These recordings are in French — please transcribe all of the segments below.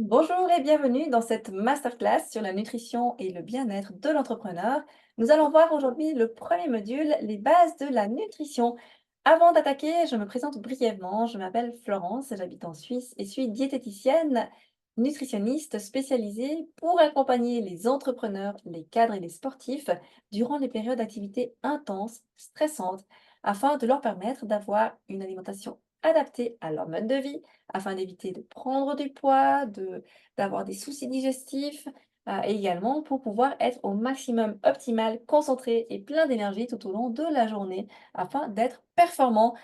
Bonjour et bienvenue dans cette masterclass sur la nutrition et le bien-être de l'entrepreneur. Nous allons voir aujourd'hui le premier module, les bases de la nutrition. Avant d'attaquer, je me présente brièvement. Je m'appelle Florence, j'habite en Suisse et suis diététicienne, nutritionniste spécialisée pour accompagner les entrepreneurs, les cadres et les sportifs durant les périodes d'activité intenses, stressantes, afin de leur permettre d'avoir une alimentation adaptée à leur mode de vie afin d'éviter de prendre du poids, d'avoir des soucis digestifs, et également pour pouvoir être au maximum optimal, concentré et plein d'énergie tout au long de la journée afin d'être performant,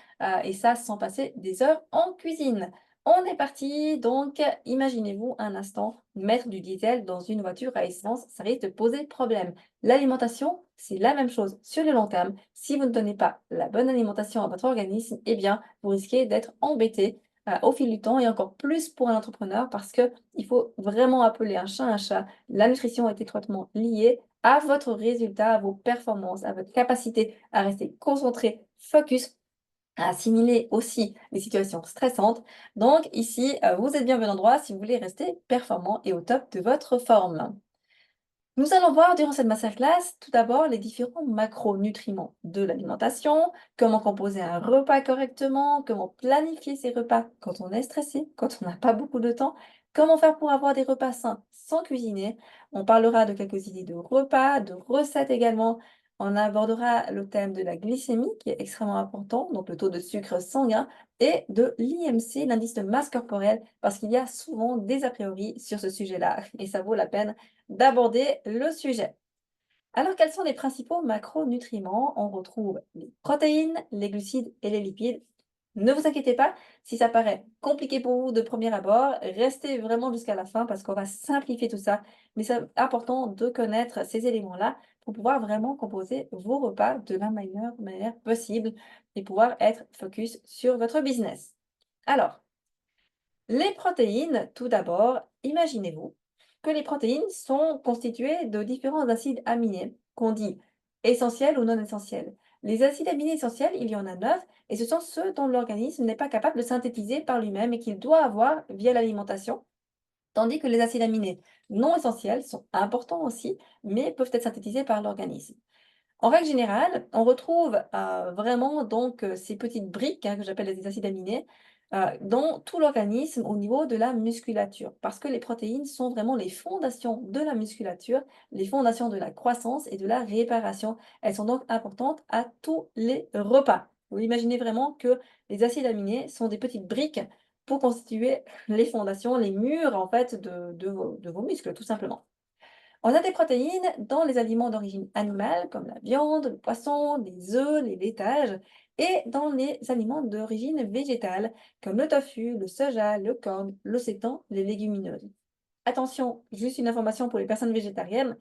et ça sans passer des heures en cuisine. On est parti, donc imaginez-vous un instant mettre du diesel dans une voiture à essence, ça risque de poser problème. L'alimentation, c'est la même chose sur le long terme. Si vous ne donnez pas la bonne alimentation à votre organisme, eh bien, vous risquez d'être embêté au fil du temps et encore plus pour un entrepreneur parce qu'il faut vraiment appeler un chat un chat. La nutrition est étroitement liée à votre résultat, à vos performances, à votre capacité à rester concentré, focus, à assimiler aussi les situations stressantes. Donc ici, vous êtes bien au bon endroit si vous voulez rester performant et au top de votre forme. Nous allons voir durant cette masterclass tout d'abord les différents macronutriments de l'alimentation, comment composer un repas correctement, comment planifier ses repas quand on est stressé, quand on n'a pas beaucoup de temps, comment faire pour avoir des repas sains sans cuisiner. On parlera de quelques idées de repas, de recettes également. On abordera le thème de la glycémie qui est extrêmement important, donc le taux de sucre sanguin, et de l'IMC, l'indice de masse corporelle, parce qu'il y a souvent des a priori sur ce sujet-là et ça vaut la peine d'aborder le sujet. Alors, quels sont les principaux macronutriments? On retrouve les protéines, les glucides et les lipides. Ne vous inquiétez pas, si ça paraît compliqué pour vous de premier abord, restez vraiment jusqu'à la fin parce qu'on va simplifier tout ça. Mais c'est important de connaître ces éléments-là pour pouvoir vraiment composer vos repas de la meilleure manière possible et pouvoir être focus sur votre business. Alors, les protéines, tout d'abord, imaginez-vous que les protéines sont constituées de différents acides aminés qu'on dit essentiels ou non essentiels. Les acides aminés essentiels, il y en a 9 et ce sont ceux dont l'organisme n'est pas capable de synthétiser par lui-même et qu'il doit avoir via l'alimentation, tandis que les acides aminés non essentiels sont importants aussi, mais peuvent être synthétisés par l'organisme. En règle générale, on retrouve, vraiment donc, ces petites briques, hein, que j'appelle les acides aminés, dans tout l'organisme au niveau de la musculature. Parce que les protéines sont vraiment les fondations de la musculature, les fondations de la croissance et de la réparation. Elles sont donc importantes à tous les repas. Vous imaginez vraiment que les acides aminés sont des petites briques pour constituer les fondations, les murs en fait de vos muscles, tout simplement. On a des protéines dans les aliments d'origine animale, comme la viande, le poisson, les œufs, les laitages, et dans les aliments d'origine végétale, comme le tofu, le soja, le corn, le sétan, les légumineuses. Attention, juste une information pour les personnes végétariennes,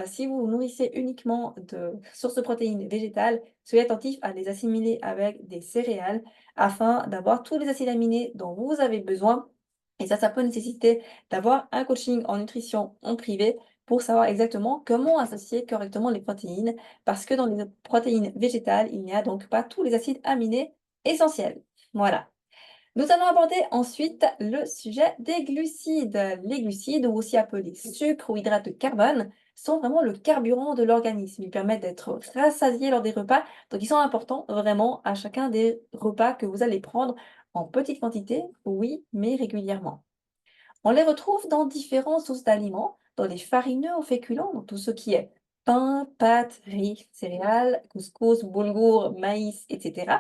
si vous vous nourrissez uniquement de sources de protéines végétales, soyez attentif à les assimiler avec des céréales afin d'avoir tous les acides aminés dont vous avez besoin. Et ça peut nécessiter d'avoir un coaching en nutrition en privé pour savoir exactement comment associer correctement les protéines, parce que dans les protéines végétales, il n'y a donc pas tous les acides aminés essentiels. Voilà. Nous allons aborder ensuite le sujet des glucides. Les glucides, ou aussi appelés sucres ou hydrates de carbone, sont vraiment le carburant de l'organisme. Ils permettent d'être rassasiés lors des repas, donc ils sont importants vraiment à chacun des repas que vous allez prendre en petite quantité, oui, mais régulièrement. On les retrouve dans différentes sources d'aliments, dans les farineux aux féculents, donc tout ce qui est pain, pâtes, riz, céréales, couscous, boulgour, maïs, etc.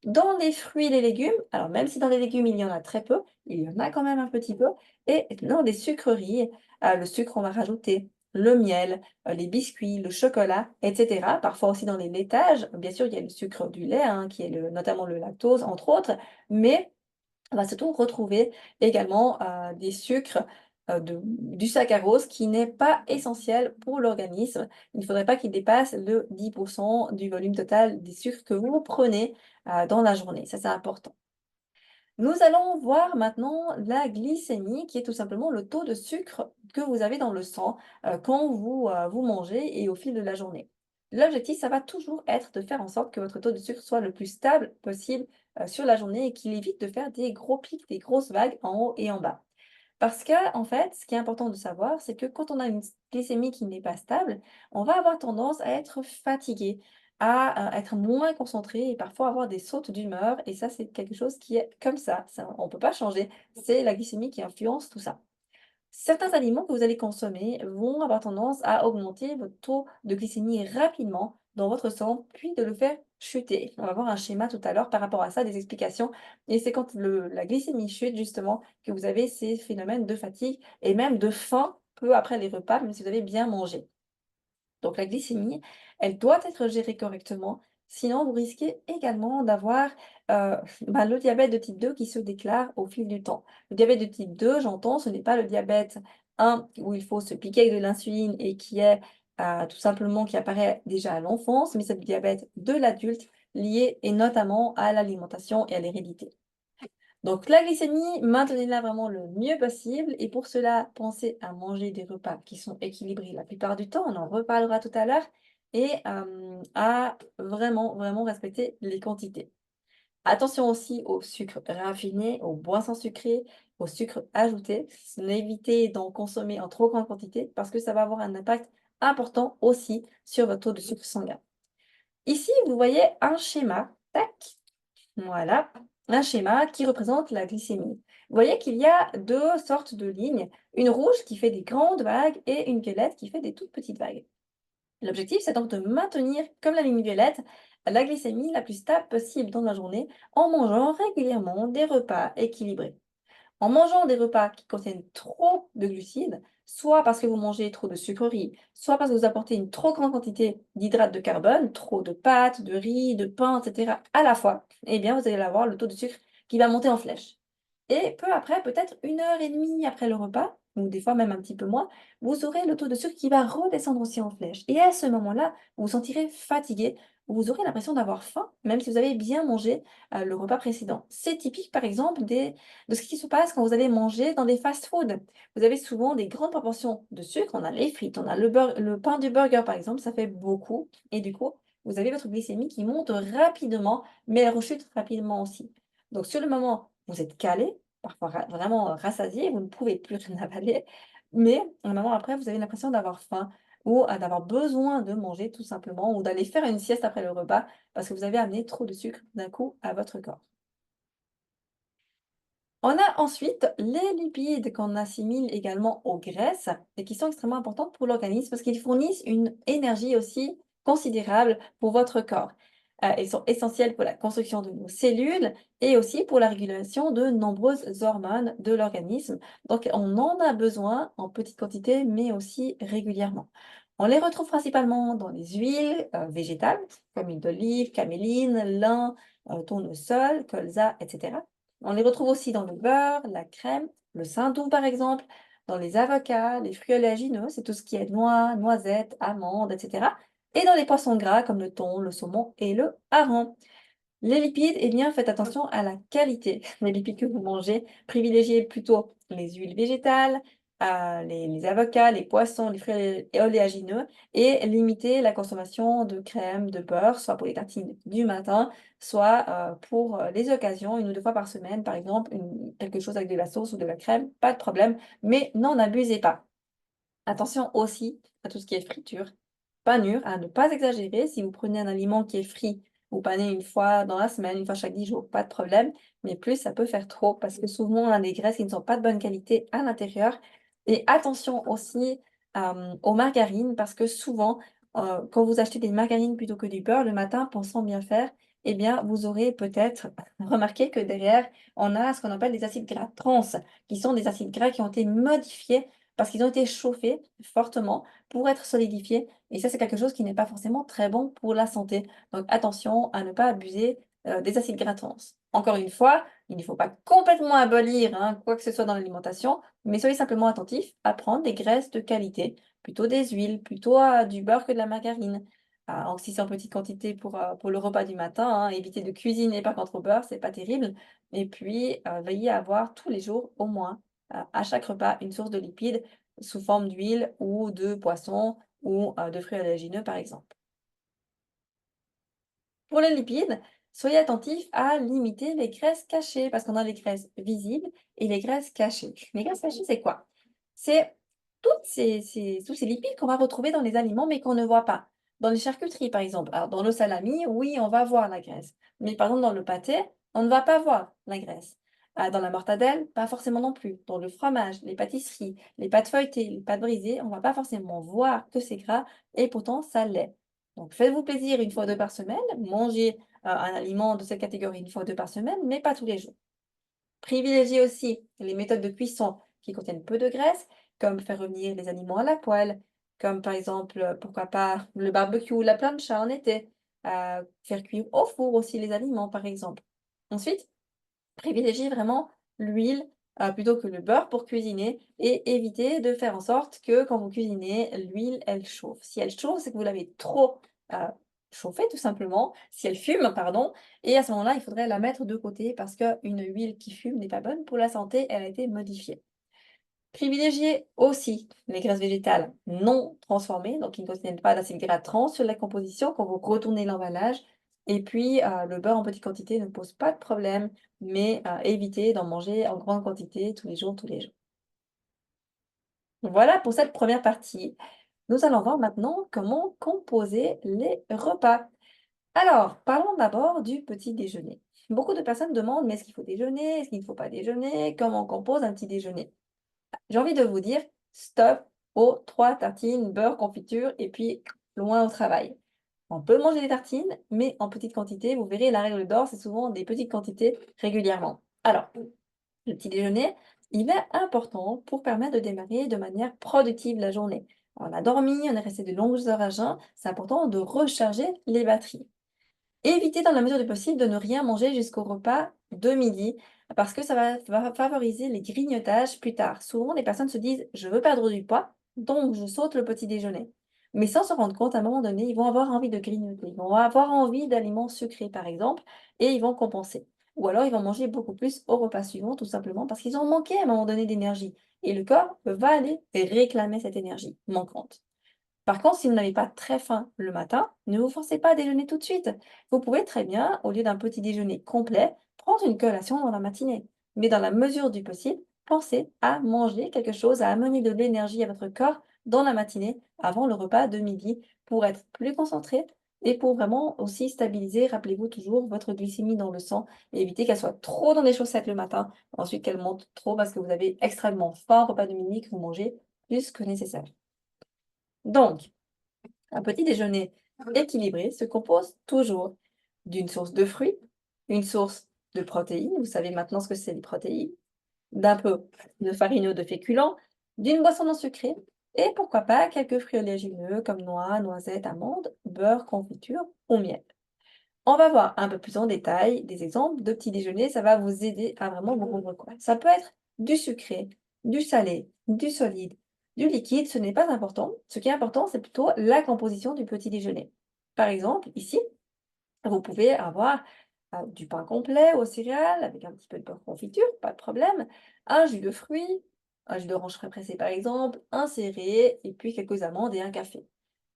Dans les fruits et les légumes, alors même si dans les légumes il y en a très peu, il y en a quand même un petit peu, et dans les sucreries, le sucre on va rajouter le miel, les biscuits, le chocolat, etc. Parfois aussi dans les laitages, bien sûr il y a le sucre du lait, hein, qui est notamment le lactose entre autres, mais on va surtout retrouver également, des sucres, du saccharose qui n'est pas essentiel pour l'organisme. Il ne faudrait pas qu'il dépasse le 10 du volume total des sucres que vous prenez, dans la journée. Ça, c'est important. Nous allons voir maintenant la glycémie, qui est tout simplement le taux de sucre que vous avez dans le sang, quand vous mangez et au fil de la journée. L'objectif, ça va toujours être de faire en sorte que votre taux de sucre soit le plus stable possible, sur la journée et qu'il évite de faire des gros pics, des grosses vagues en haut et en bas. Parce que, en fait, ce qui est important de savoir, c'est que quand on a une glycémie qui n'est pas stable, on va avoir tendance à être fatigué, à être moins concentré et parfois avoir des sautes d'humeur. Et ça, c'est quelque chose qui est comme ça, on ne peut pas changer. C'est la glycémie qui influence tout ça. Certains aliments que vous allez consommer vont avoir tendance à augmenter votre taux de glycémie rapidement dans votre sang, puis de le faire chuter. On va voir un schéma tout à l'heure par rapport à ça, des explications. Et c'est quand la glycémie chute, justement, que vous avez ces phénomènes de fatigue et même de faim peu après les repas, même si vous avez bien mangé. Donc la glycémie, elle doit être gérée correctement, sinon vous risquez également d'avoir le diabète de type 2 qui se déclare au fil du temps. Le diabète de type 2, j'entends, ce n'est pas le diabète 1 où il faut se piquer avec de l'insuline et qui est tout simplement qui apparaît déjà à l'enfance, mais c'est le diabète de l'adulte lié et notamment à l'alimentation et à l'hérédité. Donc la glycémie, maintenez-la vraiment le mieux possible et pour cela, pensez à manger des repas qui sont équilibrés la plupart du temps, on en reparlera tout à l'heure, et à vraiment, vraiment respecter les quantités. Attention aussi au sucre raffiné, aux boissons sucrées, au sucre ajouté. Évitez d'en consommer en trop grande quantité parce que ça va avoir un impact important aussi sur votre taux de sucre sanguin. Ici, vous voyez un schéma, tac, voilà, un schéma qui représente la glycémie. Vous voyez qu'il y a deux sortes de lignes, une rouge qui fait des grandes vagues et une violette qui fait des toutes petites vagues. L'objectif, c'est donc de maintenir, comme la ligne violette, la glycémie la plus stable possible dans la journée en mangeant régulièrement des repas équilibrés. En mangeant des repas qui contiennent trop de glucides, soit parce que vous mangez trop de sucreries, soit parce que vous apportez une trop grande quantité d'hydrates de carbone, trop de pâtes, de riz, de pain, etc. à la fois, eh bien, vous allez avoir le taux de sucre qui va monter en flèche. Et peu après, peut-être 1 heure et demie après le repas, ou des fois même un petit peu moins, vous aurez le taux de sucre qui va redescendre aussi en flèche. Et à ce moment-là, vous vous sentirez fatigué, vous aurez l'impression d'avoir faim, même si vous avez bien mangé le repas précédent. C'est typique, par exemple, de ce qui se passe quand vous allez manger dans des fast-foods. Vous avez souvent des grandes proportions de sucre, on a les frites, on a le pain du burger, par exemple, ça fait beaucoup. Et du coup, vous avez votre glycémie qui monte rapidement, mais elle rechute rapidement aussi. Donc, sur le moment, vous êtes calé, parfois vraiment rassasié, vous ne pouvez plus rien avaler, mais un moment après, vous avez l'impression d'avoir faim ou d'avoir besoin de manger tout simplement, ou d'aller faire une sieste après le repas parce que vous avez amené trop de sucre d'un coup à votre corps. On a ensuite les lipides qu'on assimile également aux graisses et qui sont extrêmement importantes pour l'organisme parce qu'ils fournissent une énergie aussi considérable pour votre corps. Ils sont essentiels pour la construction de nos cellules et aussi pour la régulation de nombreuses hormones de l'organisme. Donc, on en a besoin en petite quantité, mais aussi régulièrement. On les retrouve principalement dans les huiles végétales, comme l'huile d'olive, caméline, lin, tournesol, colza, etc. On les retrouve aussi dans le beurre, la crème, le saindoux par exemple, dans les avocats, les fruits oléagineux, c'est tout ce qui est noix, noisettes, amandes, etc. Et dans les poissons gras comme le thon, le saumon et le hareng. Les lipides, eh bien, faites attention à la qualité des lipides que vous mangez. Privilégiez plutôt les huiles végétales, les avocats, les poissons, les fruits oléagineux et limitez la consommation de crème, de beurre, soit pour les tartines du matin, soit pour les occasions, 1 ou 2 fois par semaine, par exemple, quelque chose avec de la sauce ou de la crème, pas de problème, mais n'en abusez pas. Attention aussi à tout ce qui est friture, panure, à ne pas exagérer. Si vous prenez un aliment qui est frit, vous panez 1 fois dans la semaine, 1 fois chaque 10 jours, pas de problème. Mais plus, ça peut faire trop parce que souvent, on a des graisses qui ne sont pas de bonne qualité à l'intérieur. Et attention aussi aux margarines parce que souvent, quand vous achetez des margarines plutôt que du beurre le matin, pensant bien faire, eh bien, vous aurez peut-être remarqué que derrière, on a ce qu'on appelle des acides gras trans, qui sont des acides gras qui ont été modifiés parce qu'ils ont été chauffés fortement pour être solidifiés et ça, c'est quelque chose qui n'est pas forcément très bon pour la santé. Donc attention à ne pas abuser, des acides gras trans. Encore une fois, il ne faut pas complètement abolir, hein, quoi que ce soit dans l'alimentation, mais soyez simplement attentifs à prendre des graisses de qualité, plutôt des huiles, plutôt, du beurre que de la margarine. Alors si c'est en petite quantité pour le repas du matin, hein, évitez de cuisiner par contre au beurre, c'est pas terrible et puis, veillez à avoir tous les jours au moins à chaque repas une source de lipides sous forme d'huile ou de poisson ou de fruits oléagineux, par exemple. Pour les lipides, soyez attentif à limiter les graisses cachées, parce qu'on a les graisses visibles et les graisses cachées. Les graisses cachées, c'est quoi? C'est tous ces lipides qu'on va retrouver dans les aliments, mais qu'on ne voit pas. Dans les charcuteries, par exemple. Alors, dans le salami, oui, on va voir la graisse. Mais par exemple, dans le pâté, on ne va pas voir la graisse. Dans la mortadelle, pas forcément non plus. Dans le fromage, les pâtisseries, les pâtes feuilletées, les pâtes brisées, on ne va pas forcément voir que c'est gras et pourtant ça l'est. Donc faites-vous plaisir une fois ou deux par semaine, mangez un aliment de cette catégorie une fois ou deux par semaine, mais pas tous les jours. Privilégiez aussi les méthodes de cuisson qui contiennent peu de graisse, comme faire revenir les aliments à la poêle, comme par exemple, pourquoi pas le barbecue ou la plancha en été, faire cuire au four aussi les aliments par exemple. Ensuite, privilégiez vraiment l'huile, plutôt que le beurre pour cuisiner et évitez de faire en sorte que quand vous cuisinez, l'huile, elle chauffe. Si elle chauffe, c'est que vous l'avez trop, heu, chauffée tout simplement. Si elle fume, pardon, et à ce moment-là, il faudrait la mettre de côté parce qu'une huile qui fume n'est pas bonne pour la santé, elle a été modifiée. Privilégiez aussi les graisses végétales non transformées, donc qui ne contiennent pas d'acides gras trans sur la composition quand vous retournez l'emballage. Et puis, le beurre en petite quantité ne pose pas de problème, mais évitez d'en manger en grande quantité tous les jours, tous les jours. Voilà pour cette première partie. Nous allons voir maintenant comment composer les repas. Alors, parlons d'abord du petit déjeuner. Beaucoup de personnes demandent, mais est-ce qu'il faut déjeuner? Est-ce qu'il ne faut pas déjeuner? Comment on compose un petit déjeuner? J'ai envie de vous dire, stop aux 3 tartines, beurre, confiture et puis loin au travail. On peut manger des tartines, mais en petite quantité. Vous verrez, la règle d'or, c'est souvent des petites quantités régulièrement. Alors, le petit déjeuner, il est important pour permettre de démarrer de manière productive la journée. On a dormi, on est resté de longues heures à jeun, c'est important de recharger les batteries. Évitez dans la mesure du possible de ne rien manger jusqu'au repas de midi, parce que ça va favoriser les grignotages plus tard. Souvent, les personnes se disent: «Je veux perdre du poids, donc je saute le petit déjeuner». Mais sans se rendre compte, à un moment donné, ils vont avoir envie de grignoter. Ils vont avoir envie d'aliments sucrés, par exemple, et ils vont compenser. Ou alors, ils vont manger beaucoup plus au repas suivant, tout simplement parce qu'ils ont manqué à un moment donné d'énergie. Et le corps va aller réclamer cette énergie manquante. Par contre, si vous n'avez pas très faim le matin, ne vous forcez pas à déjeuner tout de suite. Vous pouvez très bien, au lieu d'un petit déjeuner complet, prendre une collation dans la matinée. Mais dans la mesure du possible, pensez à manger quelque chose, à amener de l'énergie à votre corps dans la matinée, avant le repas de midi, pour être plus concentré et pour vraiment aussi stabiliser, rappelez-vous toujours, votre glycémie dans le sang et éviter qu'elle soit trop dans les chaussettes le matin, ensuite qu'elle monte trop parce que vous avez extrêmement faim au repas de midi que vous mangez plus que nécessaire. Donc, un petit déjeuner équilibré se compose toujours d'une source de fruits, une source de protéines, vous savez maintenant ce que c'est les protéines, d'un peu de farine ou de féculents, d'une boisson non sucrée et pourquoi pas quelques fruits oléagineux comme noix, noisettes, amandes, beurre, confiture ou miel. On va voir un peu plus en détail des exemples de petits déjeuners, ça va vous aider à vraiment vous rendre compte. Ça peut être du sucré, du salé, du solide, du liquide, ce n'est pas important. Ce qui est important, c'est plutôt la composition du petit déjeuner. Par exemple, ici, vous pouvez avoir du pain complet aux céréales avec un petit peu de beurre confiture, pas de problème, un jus de fruits, un jus d'orange frais pressé par exemple, un céréé et puis quelques amandes et un café.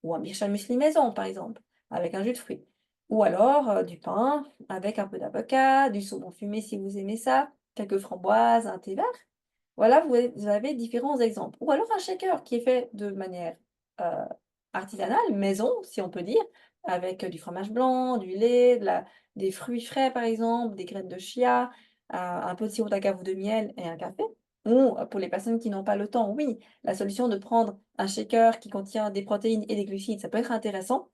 Ou un birchal muesli maison par exemple, avec un jus de fruits. Ou alors du pain avec un peu d'avocat, du saumon fumé si vous aimez ça, quelques framboises, un thé vert. Voilà, vous avez différents exemples. Ou alors un shaker qui est fait de manière, heu, artisanale, maison, si on peut dire, avec, du fromage blanc, du lait, des fruits frais par exemple, des graines de chia, un peu de sirop d'agave ou de miel et un café. Ou, pour les personnes qui n'ont pas le temps, oui, la solution de prendre un shaker qui contient des protéines et des glucides, ça peut être intéressant,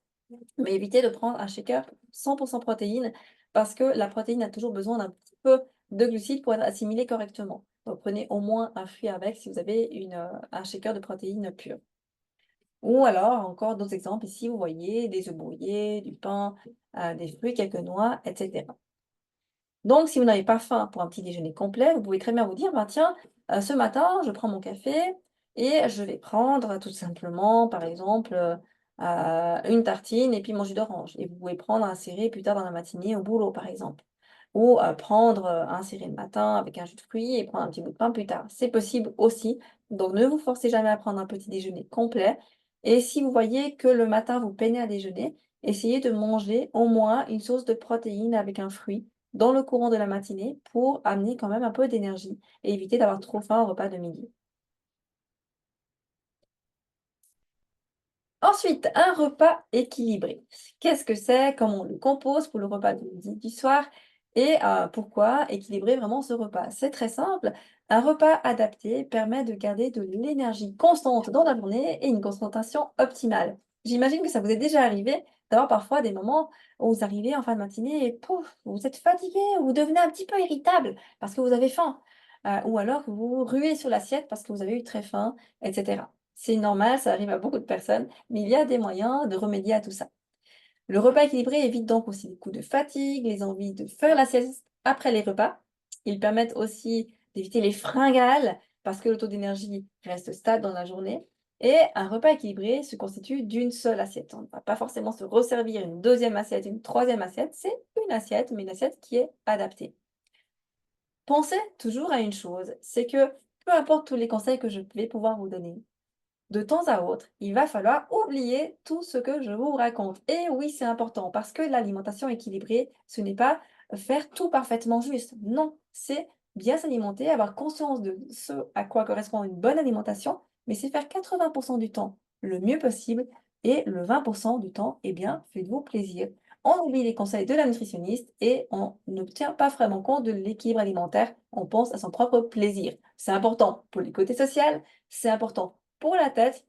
mais évitez de prendre un shaker 100 protéines parce que la protéine a toujours besoin d'un petit peu de glucides pour être assimilée correctement. Donc prenez au moins un fruit avec si vous avez un shaker de protéines pures. Ou alors encore d'autres exemples ici, vous voyez des œufs brouillés, du pain, des fruits, quelques noix, et cetera. Donc si vous n'avez pas faim pour un petit déjeuner complet, vous pouvez très bien vous dire: «Ben tiens, ce matin, je prends mon café et je vais prendre tout simplement, par exemple, une tartine et puis mon jus d'orange» et vous pouvez prendre un céré plus tard dans la matinée au boulot, par exemple. Ou, prendre, un céré le matin avec un jus de fruits et prendre un petit bout de pain plus tard. C'est possible aussi, donc ne vous forcez jamais à prendre un petit déjeuner complet et si vous voyez que le matin vous peinez à déjeuner, essayez de manger au moins une source de protéines avec un fruit dans le courant de la matinée pour amener quand même un peu d'énergie et éviter d'avoir trop faim au repas de midi. Ensuite, un repas équilibré. Qu'est-ce que c'est? Comment on le compose pour le repas du midi, du soir? Et pourquoi équilibrer vraiment ce repas? C'est très simple. Un repas adapté permet de garder de l'énergie constante dans la journée et une concentration optimale. J'imagine que ça vous est déjà arrivé d'avoir parfois des moments où vous arrivez en fin de matinée et pouf, vous êtes fatigué, vous devenez un petit peu irritable parce que vous avez faim. Ou alors que vous ruez sur l'assiette parce que vous avez eu très faim, etc. C'est normal, ça arrive à beaucoup de personnes, mais il y a des moyens de remédier à tout ça. Le repas équilibré évite donc aussi les coups de fatigue, les envies de faire la sieste après les repas. Ils permettent aussi d'éviter les fringales parce que le taux d'énergie reste stable dans la journée. Et un repas équilibré se constitue d'une seule assiette. On ne va pas forcément se resservir une deuxième assiette, une troisième assiette. C'est une assiette, mais une assiette qui est adaptée. Pensez toujours à une chose, c'est que peu importe tous les conseils que je vais pouvoir vous donner, de temps à autre, il va falloir oublier tout ce que je vous raconte. Et oui, c'est important parce que l'alimentation équilibrée, ce n'est pas faire tout parfaitement juste. Non, c'est bien s'alimenter, avoir conscience de ce à quoi correspond une bonne alimentation, mais c'est faire 80% du temps le mieux possible et le 20% du temps, eh bien, faites-vous plaisir. On oublie les conseils de la nutritionniste et on ne tient pas vraiment compte de l'équilibre alimentaire. On pense à son propre plaisir. C'est important pour les côtés social, c'est important pour la tête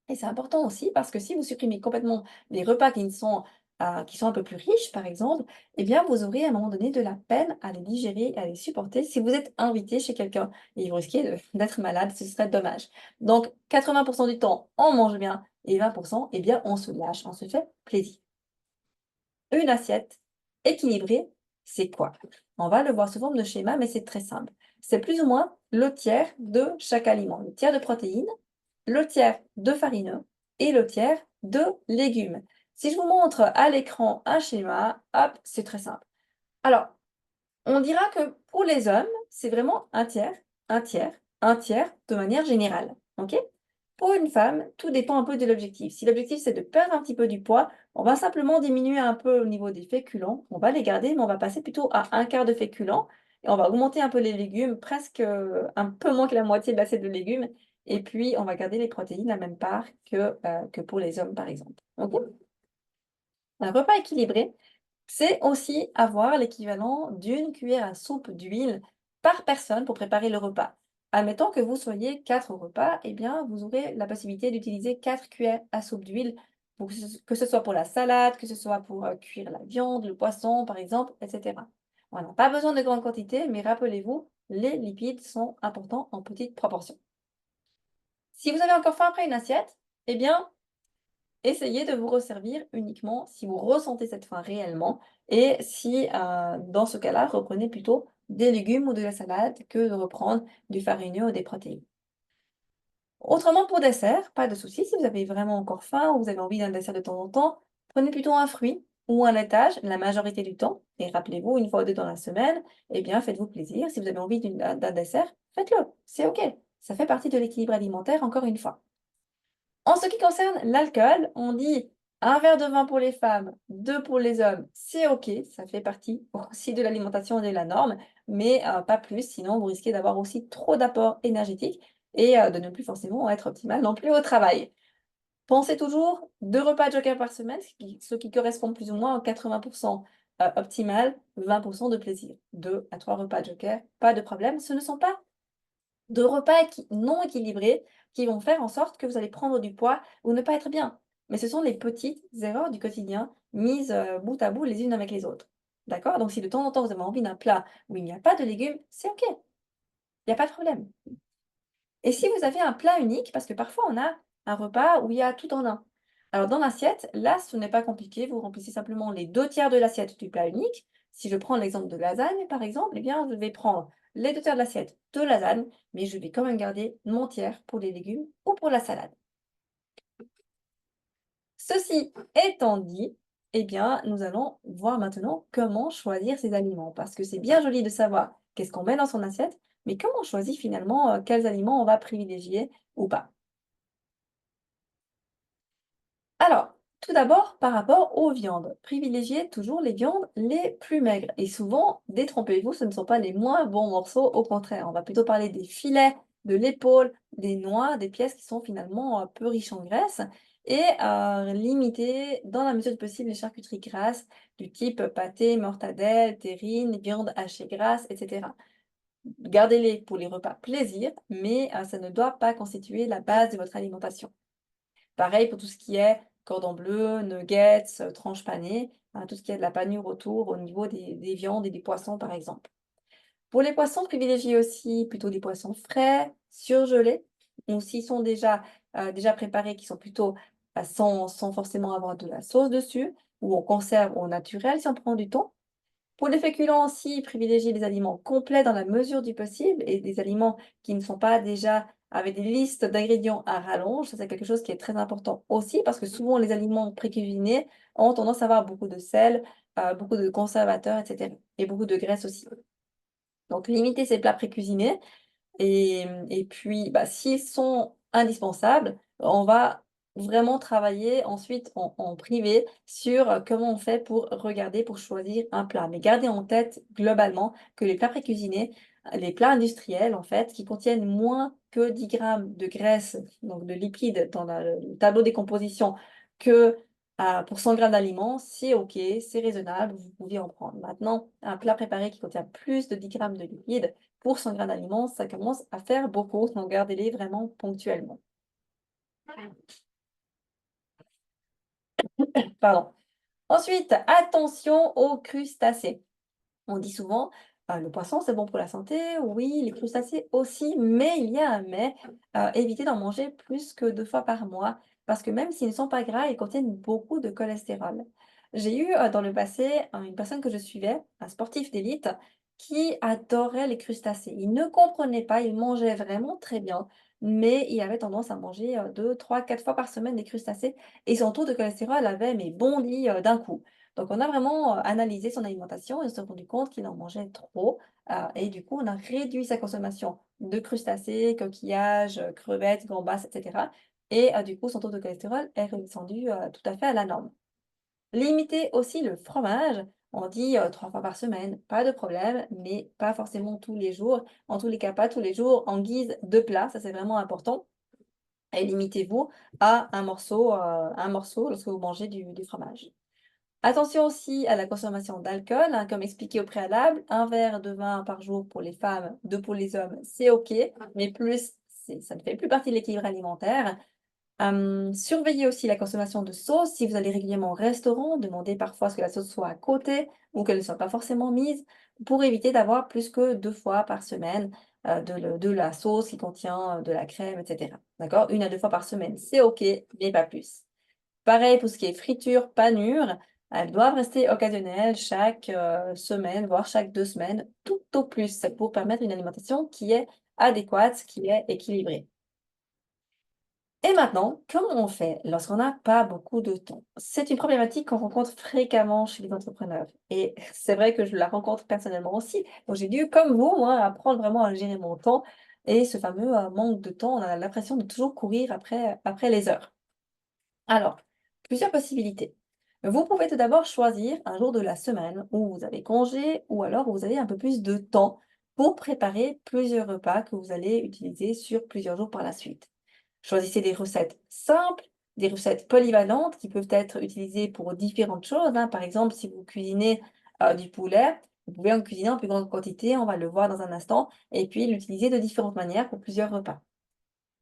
et c'est important aussi parce que si vous supprimez complètement les repas qui sont un peu plus riches, par exemple, eh bien, vous aurez à un moment donné de la peine à les digérer et à les supporter si vous êtes invité chez quelqu'un et vous risquez d'être malade, ce serait dommage. Donc, 80% du temps, on mange bien et 20%, eh bien, on se lâche, on se fait plaisir. Une assiette équilibrée, c'est quoi? On va le voir sous forme de schéma, mais c'est très simple. C'est plus ou moins le tiers de chaque aliment. Le tiers de protéines, le tiers de farineux et le tiers de légumes. Si je vous montre à l'écran un schéma, hop, c'est très simple. Alors, on dira que pour les hommes, c'est vraiment un tiers, un tiers, un tiers de manière générale. OK? Pour une femme, tout dépend un peu de l'objectif. Si l'objectif, c'est de perdre un petit peu du poids, on va simplement diminuer un peu au niveau des féculents. On va les garder, mais on va passer plutôt à un quart de féculents. Et on va augmenter un peu les légumes, presque un peu moins que la moitié de l'assiette de légumes. Et puis, on va garder les protéines la même part que pour les hommes, par exemple. OK? Un repas équilibré, c'est aussi avoir l'équivalent d'une cuillère à soupe d'huile par personne pour préparer le repas. Admettons que vous soyez 4 au repas, eh bien, vous aurez la possibilité d'utiliser 4 cuillères à soupe d'huile, pour que ce soit pour la salade, que ce soit pour cuire la viande, le poisson, par exemple, etc. Voilà, pas besoin de grandes quantités, mais rappelez-vous, les lipides sont importants en petites proportions. Si vous avez encore faim après une assiette, eh bien, essayez de vous resservir uniquement si vous ressentez cette faim réellement et si, dans ce cas-là, reprenez plutôt des légumes ou de la salade que de reprendre du farineux ou des protéines. Autrement, pour dessert, pas de souci, si vous avez vraiment encore faim ou vous avez envie d'un dessert de temps en temps, prenez plutôt un fruit ou un laitage la majorité du temps et rappelez-vous, une fois ou 2 dans la semaine, eh bien, faites-vous plaisir. Si vous avez envie d'un dessert, faites-le, c'est OK. Ça fait partie de l'équilibre alimentaire, encore une fois. En ce qui concerne l'alcool, on dit un verre de vin pour les femmes, 2 pour les hommes, c'est OK, ça fait partie aussi de l'alimentation et de la norme, mais pas plus, sinon vous risquez d'avoir aussi trop d'apports énergétiques et de ne plus forcément être optimal non plus au travail. Pensez toujours 2 repas joker par semaine, ce qui correspond plus ou moins à 80% optimal, 20% de plaisir. 2 à 3 repas joker, pas de problème. Ce ne sont pas de repas non équilibrés qui vont faire en sorte que vous allez prendre du poids ou ne pas être bien. Mais ce sont les petites erreurs du quotidien mises bout à bout les unes avec les autres. D'accord? Donc si de temps en temps vous avez envie d'un plat où il n'y a pas de légumes, c'est OK, il n'y a pas de problème. Et si vous avez un plat unique, parce que parfois on a un repas où il y a tout en un. Alors dans l'assiette, là, ce n'est pas compliqué, vous remplissez simplement les 2 tiers de l'assiette du plat unique. Si je prends l'exemple de lasagne, par exemple, eh bien, je vais prendre les 2 tiers de l'assiette de lasagne, mais je vais quand même garder mon tiers pour les légumes ou pour la salade. Ceci étant dit, eh bien, nous allons voir maintenant comment choisir ces aliments, parce que c'est bien joli de savoir qu'est-ce qu'on met dans son assiette, mais comment on choisit finalement quels aliments on va privilégier ou pas. Alors, Tout d'abord, par rapport aux viandes, privilégiez toujours les viandes les plus maigres. Et souvent, détrompez-vous, ce ne sont pas les moins bons morceaux, au contraire. On va plutôt parler des filets, de l'épaule, des noix, des pièces qui sont finalement peu riches en graisse. Et limiter, dans la mesure du possible, les charcuteries grasses du type pâté, mortadelle, terrine, viande hachée grasse, etc. Gardez-les pour les repas plaisir, mais ça ne doit pas constituer la base de votre alimentation. Pareil pour tout ce qui est cordon bleu, nuggets, tranches panées, hein, tout ce qui est de la panure autour au niveau des viandes et des poissons, par exemple. Pour les poissons, privilégiez aussi plutôt des poissons frais, surgelés, ou s'ils sont déjà préparés, qui sont plutôt sans forcément avoir de la sauce dessus, ou on conserve au naturel si on prend du temps. Pour les féculents aussi, privilégiez des aliments complets dans la mesure du possible et des aliments qui ne sont pas déjà avec des listes d'ingrédients à rallonge. Ça, c'est quelque chose qui est très important aussi parce que souvent les aliments pré-cuisinés ont tendance à avoir beaucoup de sel, beaucoup de conservateurs, etc. Et beaucoup de graisse aussi. Donc, limitez ces plats pré-cuisinés et puis, bah, s'ils sont indispensables, on va vraiment travailler ensuite en privé sur, comment on fait pour regarder, pour choisir un plat. Mais gardez en tête globalement que les plats pré-cuisinés, les plats industriels en fait, qui contiennent moins que 10 grammes de graisse, donc de lipides dans le tableau des compositions que, pour 100 grammes d'aliments, c'est OK, c'est raisonnable, vous pouvez en prendre. Maintenant, un plat préparé qui contient plus de 10 grammes de lipides, pour 100 grammes d'aliments, ça commence à faire beaucoup, donc gardez-les vraiment ponctuellement. Pardon. Ensuite, attention aux crustacés. On dit souvent, le poisson, c'est bon pour la santé, oui, les crustacés aussi, mais il y a un mais, évitez d'en manger plus que 2 fois par mois, parce que même s'ils ne sont pas gras, ils contiennent beaucoup de cholestérol. J'ai eu, dans le passé, une personne que je suivais, un sportif d'élite, qui adorait les crustacés. Il ne comprenait pas, il mangeait vraiment très bien, mais il avait tendance à manger, 2, 3, 4 fois par semaine des crustacés et son taux de cholestérol avait mais bondi, d'un coup. Donc on a vraiment, analysé son alimentation et on s'est rendu compte qu'il en mangeait trop, et du coup on a réduit sa consommation de crustacés, coquillages, crevettes, gambas et cetera et du coup son taux de cholestérol est redescendu, tout à fait à la norme. Limitez aussi le fromage, on dit, 3 fois par semaine, pas de problème, mais pas forcément tous les jours. En tous les cas, pas tous les jours en guise de plat, ça c'est vraiment important et limitez-vous à un morceau lorsque vous mangez du fromage. Attention aussi à la consommation d'alcool, hein, comme expliqué au préalable, un verre de vin par jour pour les femmes, 2 pour les hommes, c'est OK, mais plus, ça ne fait plus partie de l'équilibre alimentaire. Surveillez aussi la consommation de sauce. Si vous allez régulièrement au restaurant, demandez parfois à ce que la sauce soit à côté ou qu'elle ne soit pas forcément mise pour éviter d'avoir plus que 2 fois par semaine, de la sauce qui contient, de la crème et cetera. D'accord? 1 à 2 fois par semaine, c'est OK, mais pas plus. Pareil pour ce qui est friture, panure, elles doivent rester occasionnelles chaque, semaine, voire chaque 2 semaines, tout au plus, pour permettre une alimentation qui est adéquate, qui est équilibrée. Et maintenant, comment on fait lorsqu'on n'a pas beaucoup de temps? C'est une problématique qu'on rencontre fréquemment chez les entrepreneurs et c'est vrai que je la rencontre personnellement aussi. Donc j'ai dû, comme vous, moi, apprendre vraiment à gérer mon temps et ce fameux, manque de temps, on a l'impression de toujours courir après les heures. Alors, plusieurs possibilités. Vous pouvez tout d'abord choisir un jour de la semaine où vous avez congé ou alors où vous avez un peu plus de temps pour préparer plusieurs repas que vous allez utiliser sur plusieurs jours par la suite. Choisissez des recettes simples, des recettes polyvalentes qui peuvent être utilisées pour différentes choses, hein. Par exemple, si vous cuisinez du poulet, vous pouvez en cuisiner en plus grande quantité, on va le voir dans un instant, et puis l'utiliser de différentes manières pour plusieurs repas.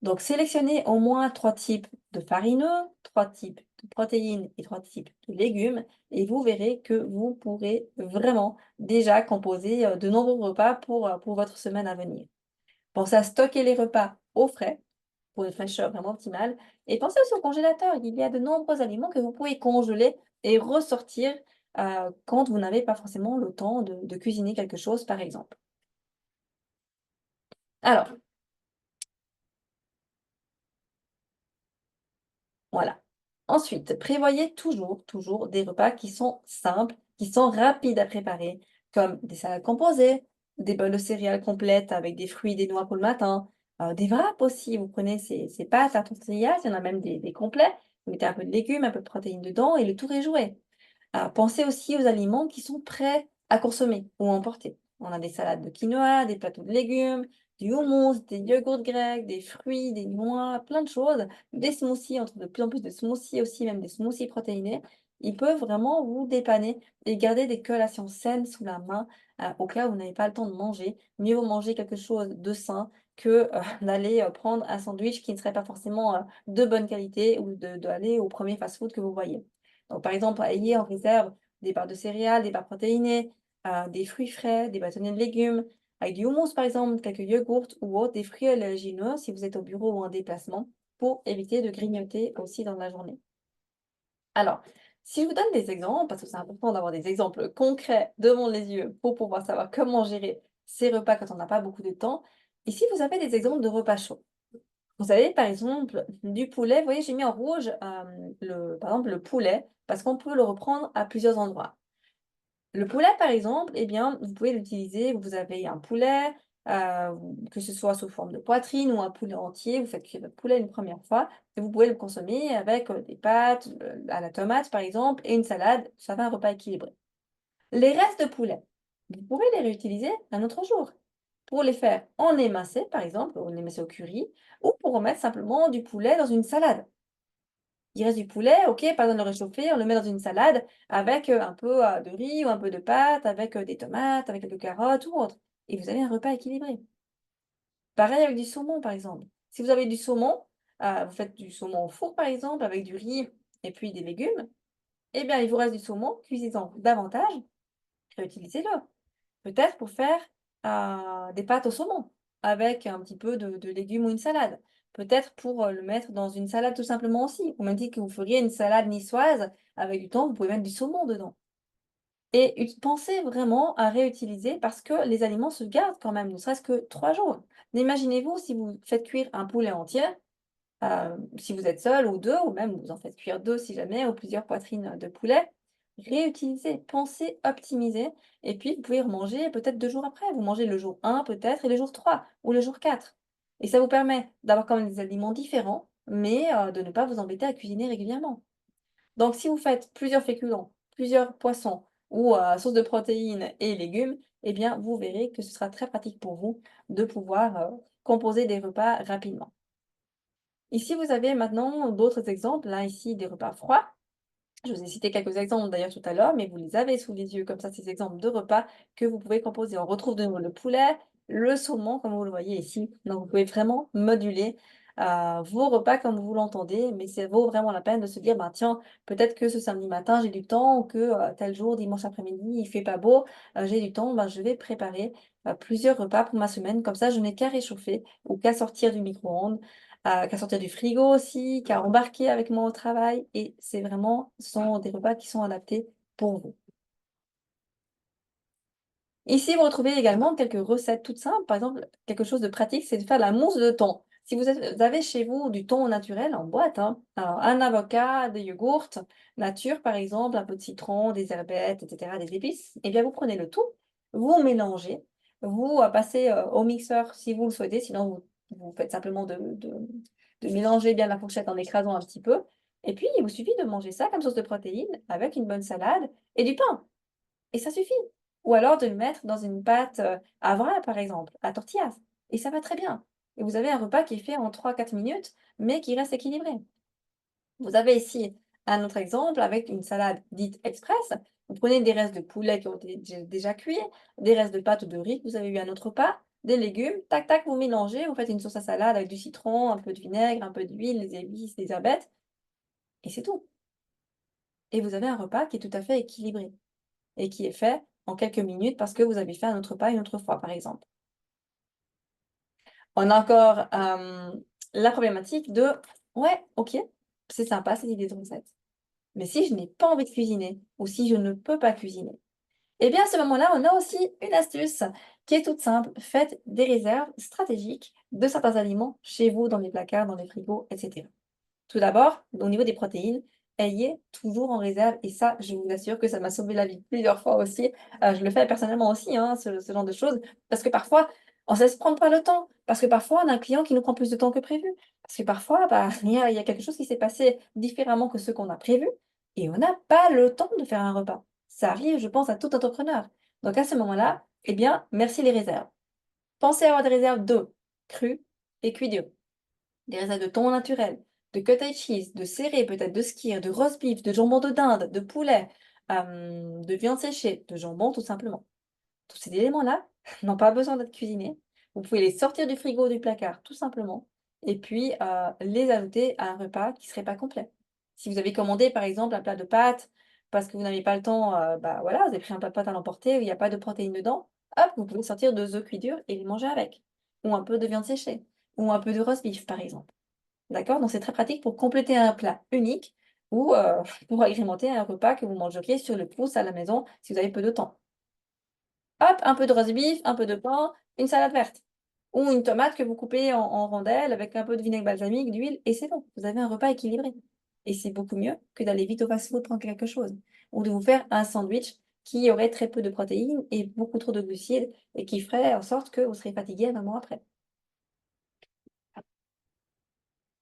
Donc, sélectionnez au moins 3 types de farineux, 3 types de protéines et 3 types de légumes et vous verrez que vous pourrez vraiment déjà composer, de nombreux repas pour votre semaine à venir. Pensez à stocker les repas au frais pour une fraîcheur vraiment optimale et pensez aussi au congélateur. Il y a de nombreux aliments que vous pouvez congeler et ressortir, quand vous n'avez pas forcément le temps de cuisiner quelque chose, par exemple. Alors, voilà. Ensuite, prévoyez toujours des repas qui sont simples, qui sont rapides à préparer, comme des salades composées, des bols de céréales complètes avec des fruits, des noix pour le matin, des wraps aussi. Vous prenez ces pâtes à tortillas, il y en a même des complets. Vous mettez un peu de légumes, un peu de protéines dedans et le tour est joué. Pensez aussi aux aliments qui sont prêts à consommer ou à emporter. On a des salades de quinoa, des plateaux de légumes, du houmous, des yogourts grecs, des fruits, des noix, plein de choses, des smoothies, on trouve de plus en plus de smoothies aussi, même des smoothies protéinés. Ils peuvent vraiment vous dépanner et garder des collations saines sous la main, au cas où vous n'avez pas le temps de manger. Mieux vaut manger quelque chose de sain que, d'aller, prendre un sandwich qui ne serait pas forcément, de bonne qualité ou d'aller au premier fast-food que vous voyez. Donc, par exemple, ayez en réserve des barres de céréales, des barres protéinées, des fruits frais, des bâtonnets de légumes, avec du houmous par exemple, quelques yogourts ou autres, des fruits oléagineux si vous êtes au bureau ou en déplacement, pour éviter de grignoter aussi dans la journée. Alors, si je vous donne des exemples, parce que c'est important d'avoir des exemples concrets devant les yeux pour pouvoir savoir comment gérer ces repas quand on n'a pas beaucoup de temps, ici vous avez des exemples de repas chauds. Vous avez par exemple du poulet, vous voyez, j'ai mis en rouge par exemple le poulet, parce qu'on peut le reprendre à plusieurs endroits. Le poulet, par exemple, eh bien, vous pouvez l'utiliser, vous avez un poulet, que ce soit sous forme de poitrine ou un poulet entier, vous faites cuire votre poulet une première fois et vous pouvez le consommer avec des pâtes à la tomate, par exemple, et une salade, ça fait un repas équilibré. Les restes de poulet, vous pourrez les réutiliser un autre jour pour les faire en émincé, par exemple, en émincé au curry, ou pour remettre simplement du poulet dans une salade. Il reste du poulet, OK, pas besoin de le réchauffer, on le met dans une salade avec, un peu, de riz ou un peu de pâtes, avec, des tomates, avec quelques carottes ou autre et vous avez un repas équilibré. Pareil avec du saumon, par exemple. Si vous avez du saumon, vous faites du saumon au four, par exemple, avec du riz et puis des légumes, eh bien, il vous reste du saumon, cuisez-en davantage, réutilisez-le. Peut-être pour faire, des pâtes au saumon avec un petit peu de légumes ou une salade. Peut-être pour, le mettre dans une salade tout simplement aussi. Au même titre que vous feriez une salade niçoise avec du thon, vous pouvez mettre du saumon dedans. Et pensez vraiment à réutiliser parce que les aliments se gardent quand même, ne serait-ce que 3 jours. Imaginez-vous si vous faites cuire un poulet entier, si vous êtes seul ou 2 ou même vous en faites cuire 2 si jamais ou plusieurs poitrines de poulet, réutilisez, pensez optimiser et puis vous pouvez remanger peut-être 2 jours après. Vous mangez le jour 1 peut-être et le jour 3 ou le jour 4 et ça vous permet d'avoir quand même des aliments différents, mais de ne pas vous embêter à cuisiner régulièrement. Donc si vous faites plusieurs féculents, plusieurs poissons ou sources de protéines et légumes, eh bien vous verrez que ce sera très pratique pour vous de pouvoir, composer des repas rapidement. Ici, vous avez maintenant d'autres exemples, là, ici, des repas froids. Je vous ai cité quelques exemples d'ailleurs tout à l'heure, mais vous les avez sous les yeux, comme ça, ces exemples de repas que vous pouvez composer. On retrouve de nouveau le poulet, le saumon, comme vous le voyez ici. Donc, vous pouvez vraiment moduler vos repas comme vous l'entendez, mais ça vaut vraiment la peine de se dire, bah, tiens, peut-être que ce samedi matin, j'ai du temps, ou que tel jour, dimanche après-midi, il fait pas beau, j'ai du temps, ben, je vais préparer plusieurs repas pour ma semaine. Comme ça, je n'ai qu'à réchauffer ou qu'à sortir du micro-ondes qu'à sortir du frigo aussi, qu'à embarquer avec moi au travail et c'est vraiment ce sont des repas qui sont adaptés pour vous. Ici, vous retrouvez également quelques recettes toutes simples. Par exemple, quelque chose de pratique, c'est de faire de la mousse de thon. Si vous avez chez vous du thon naturel en boîte, hein, alors un avocat, des yogourts nature par exemple, un peu de citron, des herbettes et cetera, des épices, eh bien vous prenez le tout, vous mélangez, vous, passez, au mixeur si vous le souhaitez, sinon vous faites simplement de mélanger bien la fourchette en écrasant un petit peu et puis il vous suffit de manger ça comme source de protéines avec une bonne salade et du pain et ça suffit. Ou alors de le mettre dans une pâte, à bras, par exemple, à tortillas et ça va très bien et vous avez un repas qui est fait en 3 4 minutes, mais qui reste équilibré. Vous avez ici un autre exemple avec une salade dite express. Vous prenez des restes de poulet qui ont été déjà cuits, des restes de pâtes ou de riz que vous avez eu à un autre repas, des légumes, tac tac, vous mélangez, vous faites une sauce à salade avec du citron, un peu de vinaigre, un peu d'huile, des épices, des herbettes et c'est tout. Et vous avez un repas qui est tout à fait équilibré et qui est fait en quelques minutes parce que vous avez fait un autre repas une autre fois, par exemple. On a encore, la problématique de: «Ouais, OK, c'est sympa cette idée de recette, mais si je n'ai pas envie de cuisiner ou si je ne peux pas cuisiner?» Eh bien, à ce moment-là, on a aussi une astuce qui est toute simple. Faites des réserves stratégiques de certains aliments chez vous, dans les placards, dans les frigos et cetera. Tout d'abord, au niveau des protéines, ayez toujours en réserve et ça, je vous assure que ça m'a sauvé la vie plusieurs fois aussi. Je le fais personnellement aussi, hein, ce genre de choses, parce que parfois, On se laisse prendre par le temps, parce que parfois, on a un client qui nous prend plus de temps que prévu. Parce que parfois, bah, il y a quelque chose qui s'est passé différemment que ce qu'on a prévu et on n'a pas le temps de faire un repas. Ça arrive, je pense, à tout entrepreneur. Donc à ce moment-là, eh bien, merci les réserves. Pensez à avoir des réserves d'eau, crue et cuit dur, des réserves de thon naturel, de cottage cheese, de serré, peut-être de skyr, de roast beef, de jambon de dinde, de poulet, de viande séchée, de jambon tout simplement. Tous ces éléments-là n'ont pas besoin d'être cuisinés. Vous pouvez les sortir du frigo ou du placard tout simplement et puis les ajouter à un repas qui ne serait pas complet. Si vous avez commandé par exemple un plat de pâtes parce que vous n'avez pas le temps, bah voilà, vous avez pris un plat de pâtes à l'emporter où il n'y a pas de protéines dedans, hop, vous pouvez sortir 2 œufs cuits durs et les manger avec. Ou un peu de viande séchée, ou un peu de roast beef par exemple. D'accord? Donc c'est très pratique pour compléter un plat unique ou pour agrémenter un repas que vous mangeriez sur le pouce à la maison si vous avez peu de temps. Hop, un peu de roast beef, un peu de pain, une salade verte ou une tomate que vous coupez en rondelles avec un peu de vinaigre balsamique, d'huile et c'est bon, vous avez un repas équilibré et c'est beaucoup mieux que d'aller vite au fast-food prendre quelque chose ou de vous faire un sandwich qui aurait très peu de protéines et beaucoup trop de glucides et qui ferait en sorte que vous serez fatigué un moment après.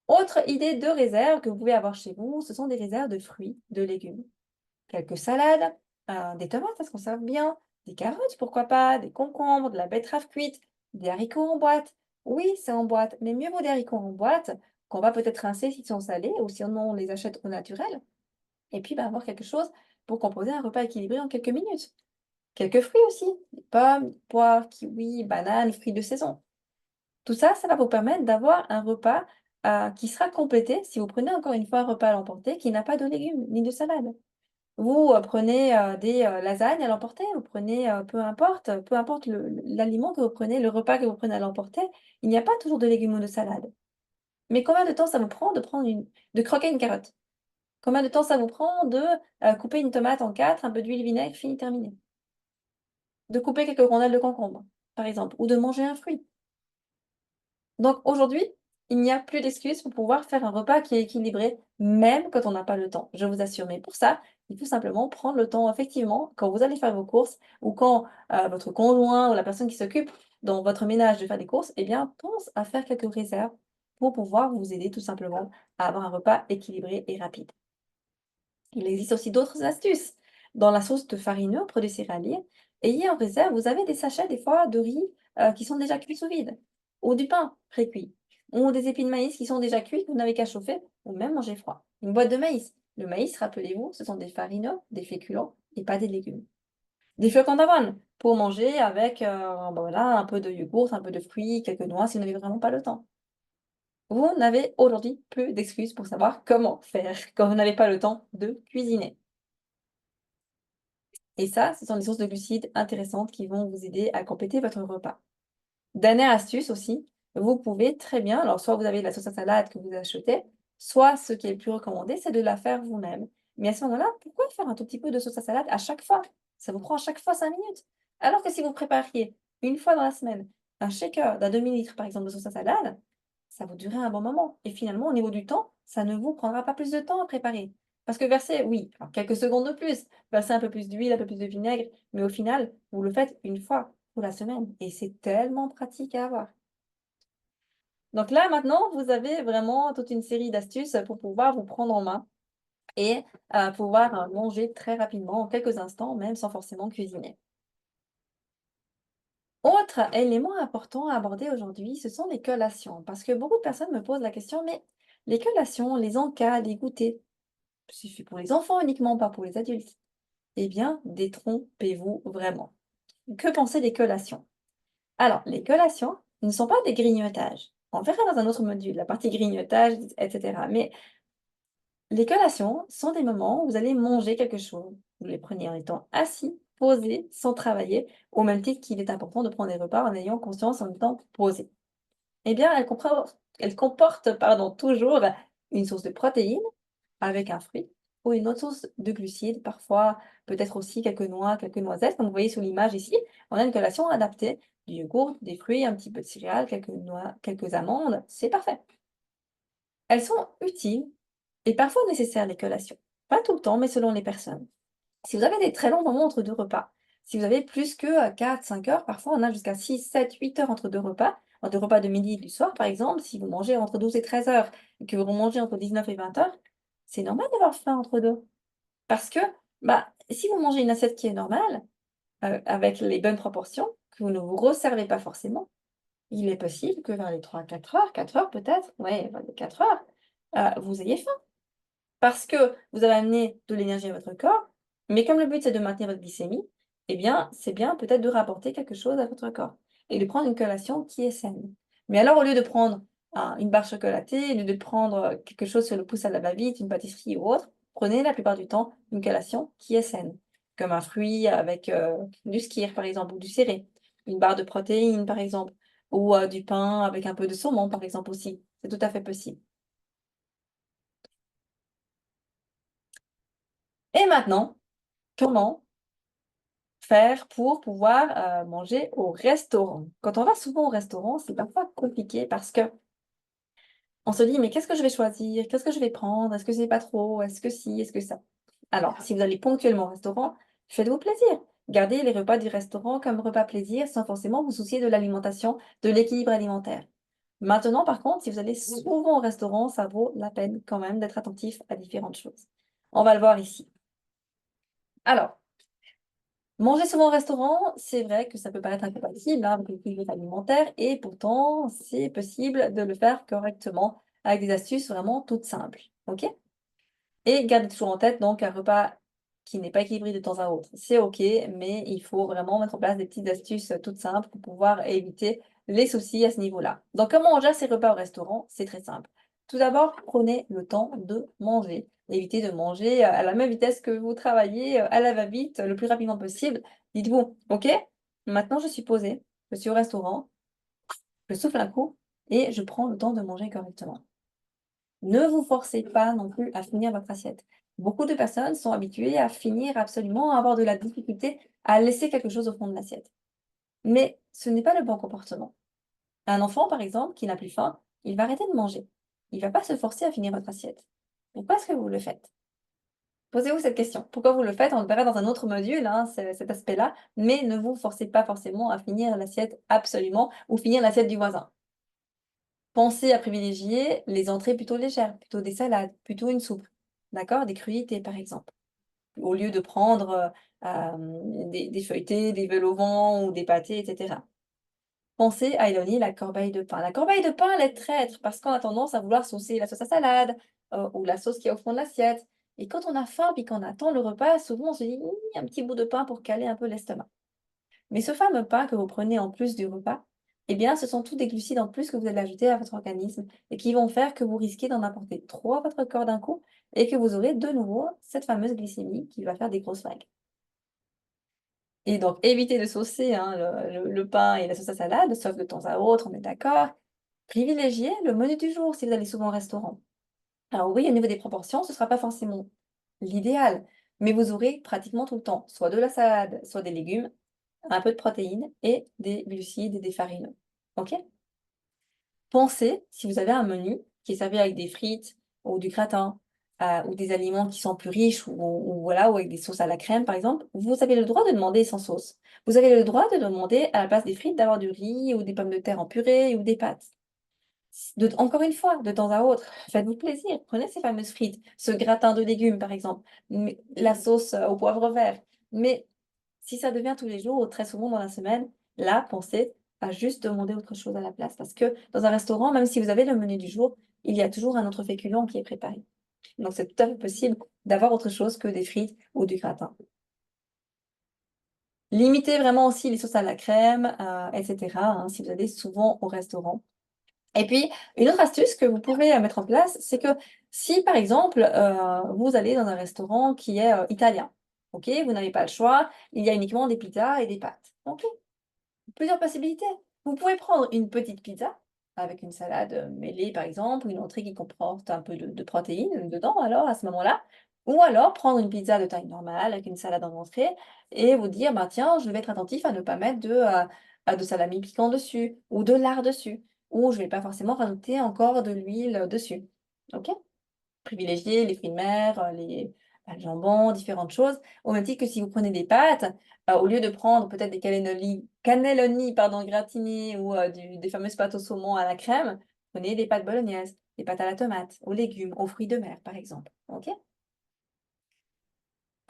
Autre idée de réserve que vous pouvez avoir chez vous, ce sont des réserves de fruits, de légumes. Quelques salades, des tomates, ça se conserve bien, des carottes, pourquoi pas, des concombres, de la betterave cuite, des haricots en boîte. Oui, c'est en boîte, mais mieux vaut des haricots en boîte qu'on va peut-être rincer s'ils sont salés ou sinon on les achète au naturel. Et puis, bah, avoir quelque chose pour composer un repas équilibré en quelques minutes. Quelques fruits aussi, des pommes, poires, kiwis, bananes, fruits de saison. Tout ça, ça va vous permettre d'avoir un repas qui sera complété si vous prenez encore une fois un repas à l'emporter qui n'a pas de légumes ni de salade. Vous, prenez, des, lasagnes à l'emporter, vous prenez, peu importe l'aliment que vous prenez, le repas que vous prenez à l'emporter, il n'y a pas toujours de légumes ou de salade. Mais combien de temps ça vous prend de croquer une carotte? Combien de temps ça vous prend de, couper une tomate en 4, un peu d'huile, vinaigre, fini, terminé? De couper quelques rondelles de concombre, par exemple, ou de manger un fruit? Donc aujourd'hui, il n'y a plus d'excuses pour pouvoir faire un repas qui est équilibré, même quand on n'a pas le temps, je vous assure. Mais pour ça, il faut simplement prendre le temps, effectivement, quand vous allez faire vos courses ou quand votre conjoint ou la personne qui s'occupe dans votre ménage de faire des courses, eh bien, pense à faire quelques réserves pour pouvoir vous aider tout simplement à avoir un repas équilibré et rapide. Il existe aussi d'autres astuces. Dans la sauce de farineux, produits céréaliers, ayez en réserve, vous avez des sachets des fois de riz qui sont déjà cuits sous vide, ou du pain pré-cuit, ou des épis de maïs qui sont déjà cuits, que vous n'avez qu'à chauffer, ou même manger froid. Une boîte de maïs. Le maïs, rappelez-vous, ce sont des farineux, des féculents et pas des légumes. Des flocons d'avoine pour manger avec voilà, un peu de yogourt, un peu de fruits, quelques noix si vous n'avez vraiment pas le temps. Vous n'avez aujourd'hui plus d'excuses pour savoir comment faire quand vous n'avez pas le temps de cuisiner. Et ça, ce sont des sources de glucides intéressantes qui vont vous aider à compléter votre repas. Dernière astuce aussi, vous pouvez très bien, alors soit vous avez de la sauce à salade que vous achetez, soit ce qui est le plus recommandé, c'est de la faire vous-même. Mais à ce moment-là, pourquoi faire un tout petit peu de sauce à salade à chaque fois? Ça vous prend à chaque fois 5 minutes. Alors que si vous prépariez une fois dans la semaine un shaker d'un demi-litre, par exemple, de sauce à salade, ça vous durerait un bon moment. Et finalement, au niveau du temps, ça ne vous prendra pas plus de temps à préparer. Parce que verser, oui, alors quelques secondes de plus, verser un peu plus d'huile, un peu plus de vinaigre, mais au final, vous le faites une fois pour la semaine et c'est tellement pratique à avoir. Donc là, maintenant, vous avez vraiment toute une série d'astuces pour pouvoir vous prendre en main et pouvoir manger très rapidement, en quelques instants, même sans forcément cuisiner. Autre élément important à aborder aujourd'hui, ce sont les collations. Parce que beaucoup de personnes me posent la question, mais les collations, les encas, les goûters, c'est fait pour les enfants uniquement, pas pour les adultes. Eh bien, détrompez-vous vraiment. Que penser des collations? Alors, les collations ne sont pas des grignotages. On verra dans un autre module, la partie grignotage, etc. Mais les collations sont des moments où vous allez manger quelque chose. Vous les prenez en étant assis, posé, sans travailler, au même titre qu'il est important de prendre des repas en ayant conscience en étant posé. Eh bien, elles comportent pardon, toujours une source de protéines avec un fruit ou une autre source de glucides, parfois peut-être aussi quelques noix, quelques noisettes. Comme vous voyez sous l'image ici, on a une collation adaptée, du yogourt, des fruits, un petit peu de céréales, quelques noix, quelques amandes, c'est parfait. Elles sont utiles et parfois nécessaires, les collations. Pas tout le temps, mais selon les personnes. Si vous avez des très longs moments entre deux repas, Si vous avez plus que 4-5 heures, parfois on a jusqu'à 6-7-8 heures entre 2 repas, entre 2 repas de midi et du soir par exemple, si vous mangez entre 12 et 13 heures et que vous mangez entre 19 et 20 heures, c'est normal d'avoir faim entre 2. Parce que, bah, si vous mangez une assiette qui est normale, avec les bonnes proportions, que vous ne vous resservez pas forcément, il est possible que vers les 3-4 heures, 4 heures peut-être, ouais, vers les 4 heures, vous ayez faim. Parce que vous avez amené de l'énergie à votre corps, mais comme le but c'est de maintenir votre glycémie, eh bien, c'est bien peut-être de rapporter quelque chose à votre corps et de prendre une collation qui est saine. Mais alors, au lieu de prendre une barre chocolatée, au lieu de prendre quelque chose sur le pouce à la va-vite, une pâtisserie ou autre, prenez la plupart du temps une collation qui est saine, comme un fruit avec du skyr par exemple, ou du céré, une barre de protéines par exemple, ou du pain avec un peu de saumon par exemple aussi. C'est tout à fait possible. Et maintenant, comment faire pour pouvoir, manger au restaurant? Quand on va souvent au restaurant, c'est parfois compliqué parce qu'on se dit: «Mais qu'est-ce que je vais choisir? Qu'est-ce que je vais prendre? Est-ce que c'est pas trop? Est-ce que ci? Est-ce que ça?» Alors, si vous allez ponctuellement au restaurant, faites-vous plaisir. Gardez les repas du restaurant comme repas plaisir sans forcément vous soucier de l'alimentation, de l'équilibre alimentaire. Maintenant, par contre, si vous allez souvent au restaurant, ça vaut la peine quand même d'être attentif à différentes choses. On va le voir ici. Alors, manger souvent au restaurant, c'est vrai que ça peut paraître incompatible, hein, avec l'équilibre alimentaire et pourtant, c'est possible de le faire correctement avec des astuces vraiment toutes simples, OK? Et gardez toujours en tête donc un repas qui n'est pas équilibré de temps à autre. C'est OK, mais il faut vraiment mettre en place des petites astuces, toutes simples pour pouvoir éviter les soucis à ce niveau-là. Donc comment on gère ses repas au restaurant? C'est très simple. Tout d'abord, prenez le temps de manger. Évitez de manger, à la même vitesse que vous travaillez, à la va-vite, le plus rapidement possible. Dites-vous: «OK, maintenant je suis posée, je suis au restaurant, je souffle un coup et je prends le temps de manger correctement». Ne vous forcez pas non plus à finir votre assiette. Beaucoup de personnes sont habituées à finir absolument, à avoir de la difficulté à laisser quelque chose au fond de l'assiette. Mais ce n'est pas le bon comportement. Un enfant, par exemple, qui n'a plus faim, il va arrêter de manger. Il ne va pas se forcer à finir votre assiette. Pourquoi est-ce que vous le faites? Posez-vous cette question. Pourquoi vous le faites? On le verra dans un autre module, hein, cet aspect-là, mais ne vous forcez pas forcément à finir l'assiette absolument ou finir l'assiette du voisin. Pensez à privilégier les entrées plutôt légères, plutôt des salades, plutôt une soupe, d'accord? Des crudités, par exemple, au lieu de prendre, des feuilletés, des veules au vent ou des pâtés et cetera. Pensez à éloigner la corbeille de pain. La corbeille de pain, elle est traître parce qu'on a tendance à vouloir saucer la sauce à salade, ou la sauce qui est au fond de l'assiette et quand on a faim puis qu'on attend le repas, souvent on se dit: «Mmh, un petit bout de pain pour caler un peu l'estomac». Mais ce fameux pain que vous prenez en plus du repas, eh bien, ce sont tous des glucides en plus que vous allez ajouter à votre organisme et qui vont faire que vous risquez d'en apporter trop à votre corps d'un coup et que vous aurez de nouveau cette fameuse glycémie qui va faire des grosses vagues. Et donc, évitez de saucer hein, le pain et la sauce à salade, sauf de temps à autre, on est d'accord. Privilégiez le menu du jour si vous allez souvent au restaurant. Alors oui, au niveau des proportions, ce ne sera pas forcément l'idéal, mais vous aurez pratiquement tout le temps soit de la salade, soit des légumes, un peu de protéines et des glucides et des farineux. OK? Pensez, si vous avez un menu qui est servi avec des frites ou du gratin, ou des aliments qui sont plus riches ou voilà, ou avec des sauces à la crème par exemple, vous avez le droit de demander sans sauce. Vous avez le droit de demander à la place des frites d'avoir du riz ou des pommes de terre en purée ou des pâtes. Encore une fois, de temps à autre, faites-vous plaisir. Prenez ces fameuses frites, ce gratin de légumes par exemple, mais la sauce, au poivre vert. Mais si ça devient tous les jours ou très souvent dans la semaine, là, pensez à juste demander autre chose à la place. Parce que dans un restaurant, même si vous avez le menu du jour, il y a toujours un autre féculent qui est préparé. Donc c'est tout à fait possible d'avoir autre chose que des frites ou du gratin. Limitez vraiment aussi les sauces à la crème, et cetera, hein, si vous allez souvent au restaurant. Et puis, une autre astuce que vous pouvez, mettre en place, c'est que si, par exemple, vous allez dans un restaurant qui est, italien, OK? Vous n'avez pas le choix, il y a uniquement des pizzas et des pâtes. OK, plusieurs possibilités. Vous pouvez prendre une petite pizza avec une salade, mêlée, par exemple, une entrée qui comporte un peu de protéines dedans alors, à ce moment-là. Ou alors prendre une pizza de taille normale avec une salade en entrée et vous dire: «Bah, tiens, je vais être attentif à ne pas mettre de salami piquant dessus ou de lard dessus». Ou je vais pas forcément rajouter encore de l'huile, dessus. OK? Privilégier les fruits de mer, pas de jambon, différentes choses. Au même titre que si vous prenez des pâtes, au lieu de prendre peut-être des cannelloni pardon, gratinés ou des fameuses pâtes au saumon à la crème, prenez des pâtes bolognaises, des pâtes à la tomate, aux légumes, aux fruits de mer, par exemple. OK?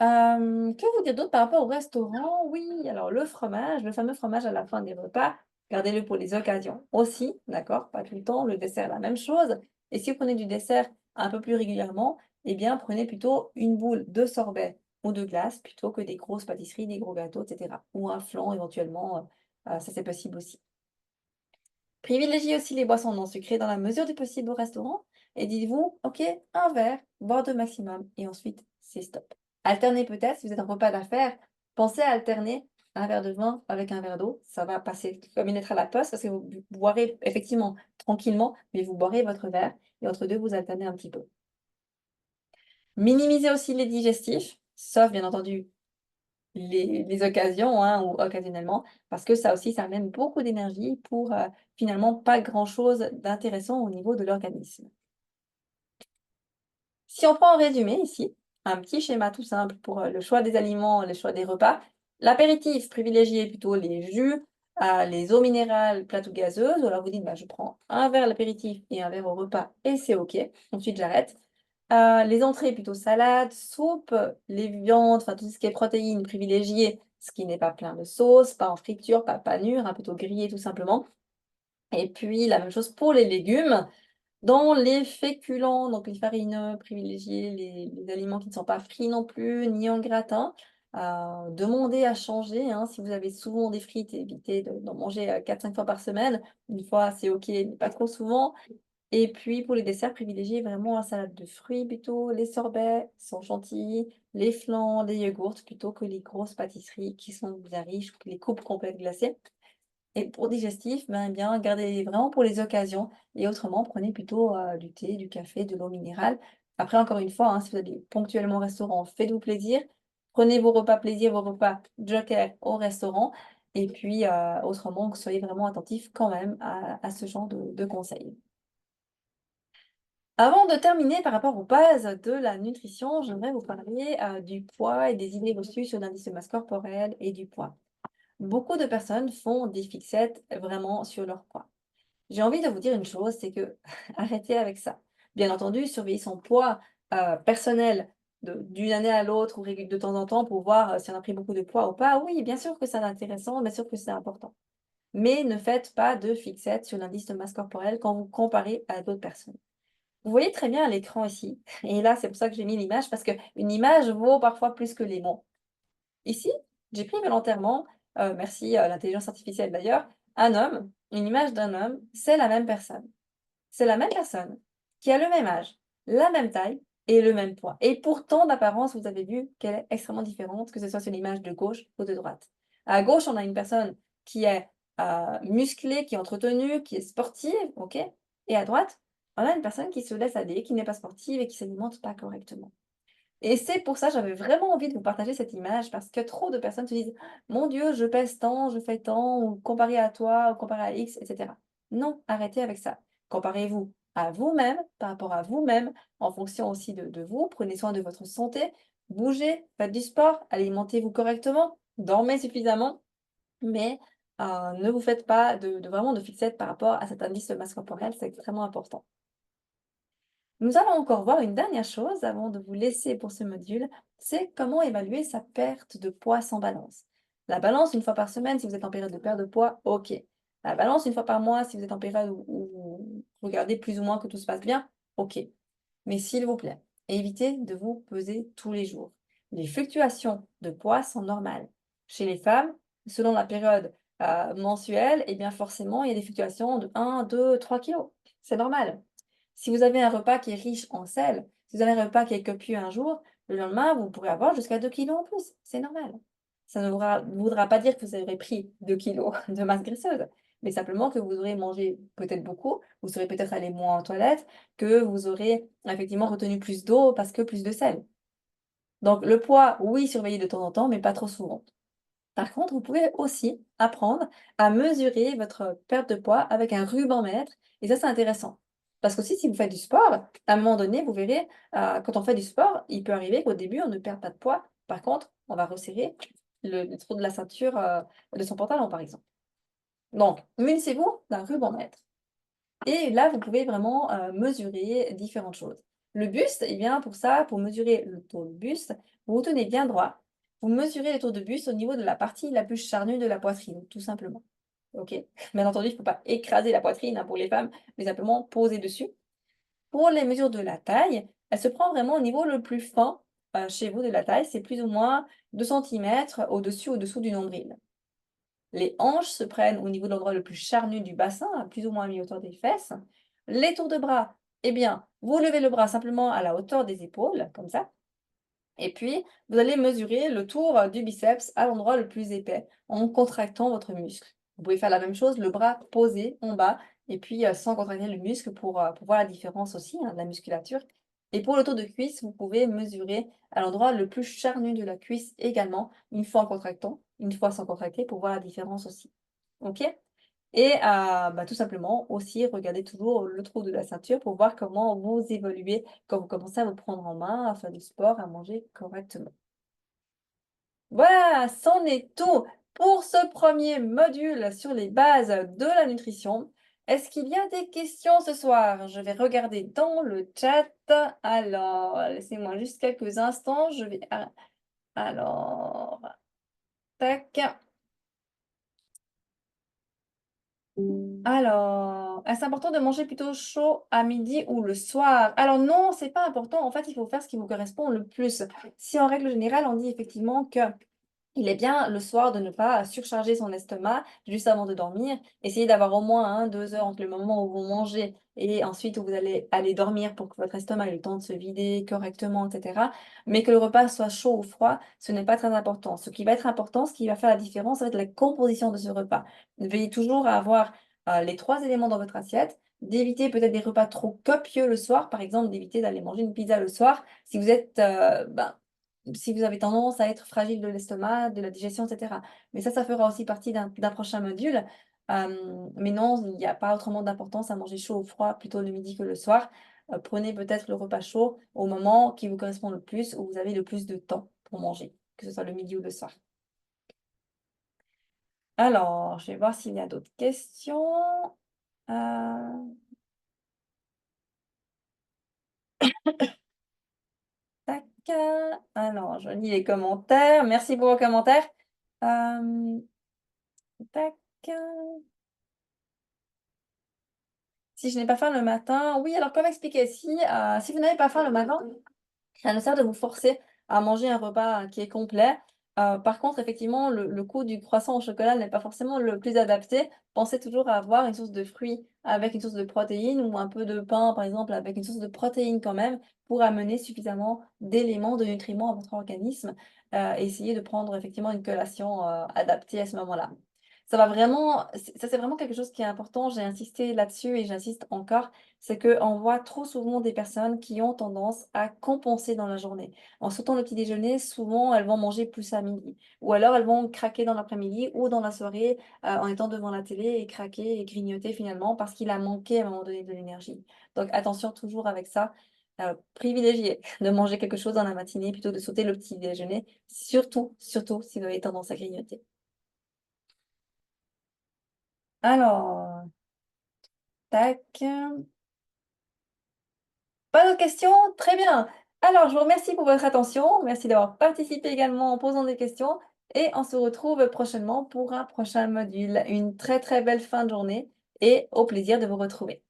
Que vous dire d'autre par rapport au restaurant? Oui, alors le fromage, le fameux fromage à la fin des repas, gardez-le pour les occasions aussi, d'accord? Pas tout le temps, le dessert, la même chose. Et si vous prenez du dessert un peu plus régulièrement, eh bien, prenez plutôt une boule de sorbet ou de glace plutôt que des grosses pâtisseries, des gros gâteaux, et cetera. Ou un flan éventuellement, ça c'est possible aussi. Privilégiez aussi les boissons non sucrées dans la mesure du possible au restaurant et dites-vous, OK, un verre, voire 2 maximum, et ensuite c'est stop. Alternez peut-être, si vous êtes en repas d'affaires, pensez à alterner un verre de vin avec un verre d'eau. Ça va passer comme une lettre à la poste parce que vous boirez effectivement tranquillement, mais vous boirez votre verre et entre deux, vous alternez un petit peu. Minimisez aussi les digestifs, sauf bien entendu les occasions, hein, ou occasionnellement, parce que ça aussi, ça amène beaucoup d'énergie pour, finalement pas grand-chose d'intéressant au niveau de l'organisme. Si on prend en résumé ici, un petit schéma tout simple pour, le choix des aliments, le choix des repas. L'apéritif, privilégiez plutôt les jus, les eaux minérales plates ou gazeuses, ou alors vous dites: «Bah, je prends un verre à l'apéritif et un verre au repas et c'est OK, ensuite j'arrête». Les entrées plutôt salades, soupes, les viandes, enfin tout ce qui est protéines, privilégiez ce qui n'est pas plein de sauce, pas en friture, pas panure, hein, plutôt grillé tout simplement. Et puis la même chose pour les légumes. Dans les féculents, donc les farineux, privilégiez les aliments qui ne sont pas frits non plus, ni en gratin. Demandez à changer, hein, si vous avez souvent des frites, évitez d'en manger, 4-5 fois par semaine. Une fois, c'est OK, mais pas trop souvent. Et puis pour les desserts, privilégiez vraiment la salade de fruits plutôt, les sorbets sans chantilly, les flans, les yogourts plutôt que les grosses pâtisseries qui sont bien riches, les coupes complètes glacées. Et pour digestif, ben, eh bien, gardez vraiment pour les occasions et autrement, prenez plutôt, du thé, du café, de l'eau minérale. Après, encore une fois, hein, si vous allez ponctuellement au restaurant, faites-vous plaisir. Prenez vos repas plaisir, vos repas joker au restaurant et puis, autrement, soyez vraiment attentifs quand même à ce genre de conseils. Avant de terminer par rapport aux bases de la nutrition, j'aimerais vous parler, du poids et des idées reçues sur l'indice de masse corporelle et du poids. Beaucoup de personnes font des fixettes vraiment sur leur poids. J'ai envie de vous dire une chose, c'est que arrêtez avec ça. Bien entendu, surveillez son poids, personnel d'une année à l'autre ou de temps en temps pour voir, si on a pris beaucoup de poids ou pas. Oui, bien sûr que c'est intéressant, bien sûr que c'est important. Mais ne faites pas de fixette sur l'indice de masse corporelle quand vous comparez à d'autres personnes. Vous voyez très bien à l'écran ici, et là, c'est pour ça que j'ai mis l'image parce qu'une image vaut parfois plus que les mots. Ici, j'ai pris volontairement, merci à l'intelligence artificielle d'ailleurs, un homme, une image d'un homme, c'est la même personne. C'est la même personne qui a le même âge, la même taille et le même poids. Et pourtant, d'apparence, vous avez vu qu'elle est extrêmement différente, que ce soit sur l'image de gauche ou de droite. À gauche, on a une personne qui est musclée, qui est entretenue, qui est sportive, ok? Et à droite, on a une personne qui se laisse aller, qui n'est pas sportive et qui s'alimente pas correctement. Et c'est pour ça, j'avais vraiment envie de vous partager cette image parce que trop de personnes se disent: «Mon Dieu, je pèse tant, je fais tant» ou «comparé à toi» ou «comparé à X» et cetera. Non, arrêtez avec ça. Comparez-vous à vous-même, par rapport à vous-même, en fonction aussi de vous. Prenez soin de votre santé, bougez, faites du sport, alimentez-vous correctement, dormez suffisamment, mais ne vous faites pas de vraiment de fixette par rapport à cet indice de masse corporelle, c'est extrêmement important. Nous allons encore voir une dernière chose avant de vous laisser pour ce module, c'est comment évaluer sa perte de poids sans balance. La balance, une fois par semaine, si vous êtes en période de perte de poids, ok. La balance, une fois par mois, si vous êtes en période où vous regardez plus ou moins que tout se passe bien, ok. Mais s'il vous plaît, évitez de vous peser tous les jours. Les fluctuations de poids sont normales. Chez les femmes, selon la période mensuelle, eh bien forcément, il y a des fluctuations de 1, 2, 3 kilos. C'est normal. Si vous avez un repas qui est riche en sel, si vous avez un repas qui est copieux un jour, le lendemain, vous pourrez avoir jusqu'à 2 kilos en plus. C'est normal. Ça ne voudra pas dire que vous aurez pris 2 kilos de masse graisseuse, mais simplement que vous aurez mangé peut-être beaucoup, vous serez peut-être allé moins aux toilettes, que vous aurez effectivement retenu plus d'eau parce que plus de sel. Donc le poids, oui, surveillez de temps en temps, mais pas trop souvent. Par contre, vous pouvez aussi apprendre à mesurer votre perte de poids avec un ruban mètre, et ça, c'est intéressant. Parce qu'aussi, si vous faites du sport, à un moment donné, vous verrez, quand on fait du sport, il peut arriver qu'au début, on ne perd pas de poids. Par contre, on va resserrer le trou de la ceinture, de son pantalon, par exemple. Donc, munissez-vous d'un ruban-mètre et là, vous pouvez vraiment, mesurer différentes choses. Le buste, eh bien, pour ça, pour mesurer le tour de buste, vous vous tenez bien droit. Vous mesurez le tour de buste au niveau de la partie la plus charnue de la poitrine, tout simplement. OK? Bien entendu, il ne faut pas écraser la poitrine, hein, pour les femmes, mais simplement poser dessus. Pour les mesures de la taille, elle se prend vraiment au niveau le plus fin, chez vous de la taille, c'est plus ou moins 2 centimètres au-dessous du nombril. Les hanches se prennent au niveau de l'endroit le plus charnu du bassin, à plus ou moins à mi-hauteur des fesses. Les tours de bras, eh bien, vous levez le bras simplement à la hauteur des épaules, comme ça. Et puis, vous allez mesurer le tour du biceps à l'endroit le plus épais, en contractant votre muscle. Vous pouvez faire la même chose, le bras posé en bas, et puis sans contracter le muscle pour voir la différence aussi, hein, de la musculature. Et pour le tour de cuisse, vous pouvez mesurer à l'endroit le plus charnu de la cuisse également, une fois en contractant, une fois sans contracter, pour voir la différence aussi. OK? Et bah, tout simplement aussi regarder toujours le trou de la ceinture pour voir comment vous évoluez quand vous commencez à vous prendre en main, à faire du sport, à manger correctement. Voilà, c'en est tout pour ce premier module sur les bases de la nutrition. Est-ce qu'il y a des questions ce soir? Je vais regarder dans le chat. Alors, laissez-moi juste quelques instants. Je vais alors, tac. Alors, est-ce important de manger plutôt chaud à midi ou le soir? Alors non, c'est pas important. En fait, il faut faire ce qui vous correspond le plus. Si en règle générale, on dit effectivement que il est bien le soir de ne pas surcharger son estomac juste avant de dormir. Essayez d'avoir au moins 2 heures entre le moment où vous mangez et ensuite où vous allez aller dormir pour que votre estomac ait le temps de se vider correctement, etc. Mais que le repas soit chaud ou froid, ce n'est pas très important. Ce qui va être important, ce qui va faire la différence, ça va être la composition de ce repas. Veillez toujours à avoir les 3 éléments dans votre assiette, d'éviter peut-être des repas trop copieux le soir, par exemple d'éviter d'aller manger une pizza le soir si vous êtes, si vous avez tendance à être fragile de l'estomac, de la digestion, et cetera. Mais ça fera aussi partie d'un prochain module. Mais non, il n'y a pas autrement d'importance à manger chaud ou froid, plutôt le midi que le soir. Prenez peut-être le repas chaud au moment qui vous correspond le plus, où vous avez le plus de temps pour manger, que ce soit le midi ou le soir. Alors, je vais voir s'il y a d'autres questions. Heu, tac, alors je lis les commentaires. Merci pour vos commentaires. Hem, tac. Si je n'ai pas faim le matin, oui, alors comme expliqué, si vous n'avez pas faim le matin, rien ne sert de vous forcer à manger un repas qui est complet. Par contre, effectivement, le coup du croissant au chocolat n'est pas forcément le plus adapté. Pensez toujours à avoir une source de fruits avec une source de protéines ou un peu de pain, par exemple, avec une source de protéines quand même, pour amener suffisamment d'éléments, de nutriments à votre organisme. Essayez de prendre effectivement une collation, adaptée à ce moment-là. Ça, c'est vraiment quelque chose qui est important. J'ai insisté là-dessus et j'insiste encore, c'est qu'on voit trop souvent des personnes qui ont tendance à compenser dans la journée. En sautant le petit déjeuner, souvent, elles vont manger plus à midi ou alors elles vont craquer dans l'après-midi ou dans la soirée, en étant devant la télé et craquer et grignoter finalement parce qu'il a manqué à un moment donné de l'énergie. Donc attention toujours avec ça, privilégiez de manger quelque chose dans la matinée plutôt que de sauter le petit déjeuner, surtout, surtout si vous avez tendance à grignoter. Alors, tac. Pas d'autres questions? Très bien. Alors, je vous remercie pour votre attention. Merci d'avoir participé également en posant des questions et on se retrouve prochainement pour un prochain module. Une très, très belle fin de journée et au plaisir de vous retrouver.